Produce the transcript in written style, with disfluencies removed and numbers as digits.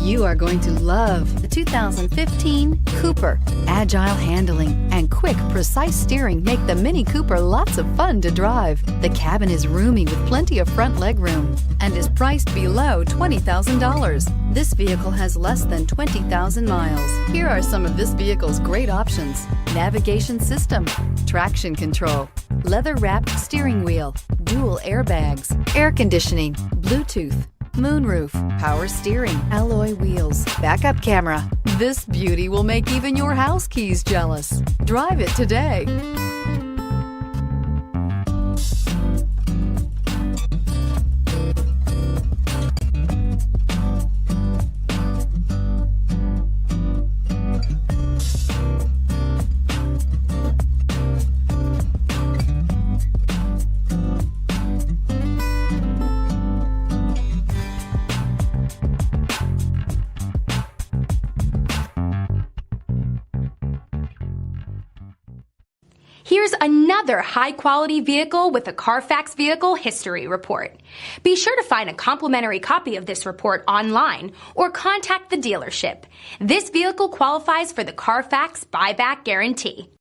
You are going to love the 2015 Cooper. Agile handling and quick, precise steering make the Mini Cooper lots of fun to drive. The cabin is roomy with plenty of front legroom and is priced below $20,000. This vehicle has less than 20,000 miles. Here are some of this vehicle's great options: navigation system, traction control, leather-wrapped steering wheel, dual airbags, air conditioning, Bluetooth, moonroof, power steering, alloy wheels, backup camera. This beauty will make even your house keys jealous. Drive it today. Here's another high-quality vehicle with a Carfax Vehicle History Report. Be sure to find a complimentary copy of this report online or contact the dealership. This vehicle qualifies for the Carfax Buyback Guarantee.